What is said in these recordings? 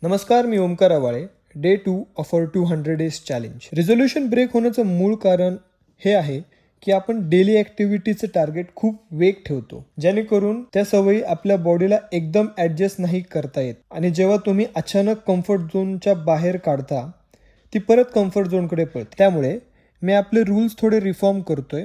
नमस्कार, मी Omkar Awale. Day 2 of our 200 days challenge. Resolution break होण्याचं मूळ कारण हे आहे की आपण डेली ॲक्टिव्हिटीचं टार्गेट खूप वेग ठेवतो, जेणेकरून त्या सवयी आपल्या बॉडीला एकदम ॲडजस्ट नाही करता येत आणि जेव्हा तुम्ही अचानक कम्फर्ट झोनच्या बाहेर काढता ती परत कम्फर्ट झोनकडे पळते. त्यामुळे मी आपले रूल्स थोडे रिफॉर्म करतोय,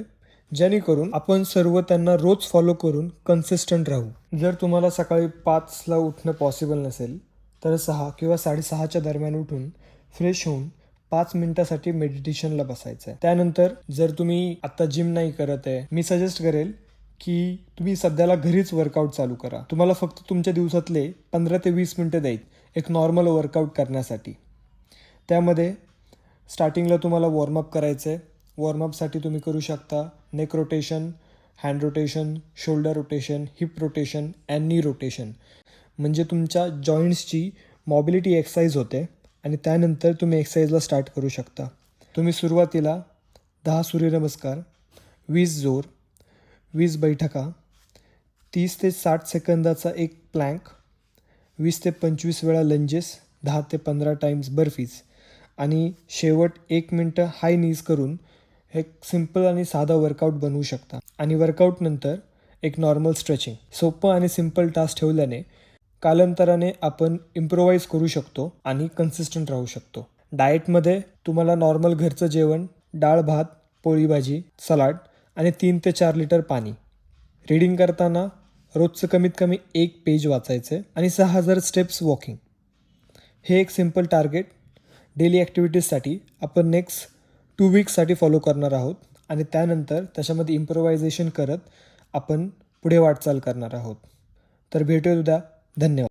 जेणेकरून आपण सर्व त्यांना रोज फॉलो करून कन्सिस्टंट राहू. जर तुम्हाला सकाळी 5ला उठणं पॉसिबल नसेल तर 6 किंवा 6:30च्या दरम्यान उठून फ्रेश होऊन 5 मिनिटासाठी मेडिटेशनला बसायचं आहे. त्यानंतर जर तुम्ही आत्ता जिम नाही करत आहे, मी सजेस्ट करेल की तुम्ही सध्याला घरीच वर्कआउट चालू करा. तुम्हाला फक्त तुमच्या दिवसातले 15 ते 20 मिनटं द्यायची एक नॉर्मल वर्कआउट करण्यासाठी. त्यामध्ये स्टार्टिंगला तुम्हाला वॉर्मअप करायचं आहे. वॉर्मअपसाठी तुम्ही करू शकता neck rotation, hand rotation, shoulder rotation, heap rotation and नी रोटेशन. म्हणजे तुमच्या जॉईंट्सची मॉबिलिटी एक्सरसाइज होते आणि त्यानंतर तुम्ही एक्सरसाइजला स्टार्ट करू शकता. तुम्ही सुरुवातीला 10 सूर्यनमस्कार, 20 जोर, 20 बैठका, 30 ते 60 सेकंदाचा एक प्लँक, 20 ते 25 वेळा लंजेस, 10 ते 15 टाइम्स बर्फीज आणि शेवट 1 मिनटं हाय नीज करून एक सिम्पल आणि साधा वर्कआउट बनवू शकता. आणि वर्कआउटनंतर एक नॉर्मल स्ट्रेचिंग. सोपं आणि सिम्पल टास्क ठेवल्याने कालांतराने आपण इम्प्रोवाईज करू शकतो आणि कन्सिस्टंट राहू शकतो. डाएटमध्ये तुम्हाला नॉर्मल घरचं जेवण, डाळ भात, पोळी भाजी, सलाड आणि 3 ते 4 लिटर पाणी. रीडिंग करताना रोजचं कमीत कमी 1 पेज वाचायचं आहे आणि 6000 स्टेप्स वॉकिंग. हे एक सिम्पल टार्गेट डेली ॲक्टिव्हिटीजसाठी आपण नेक्स्ट 2 वीक्ससाठी फॉलो करणार आहोत आणि त्यानंतर त्याच्यामध्ये इम्प्रोवायझेशन करत आपण पुढे वाटचाल करणार आहोत. तर भेटूया उद्या. धन्यवाद.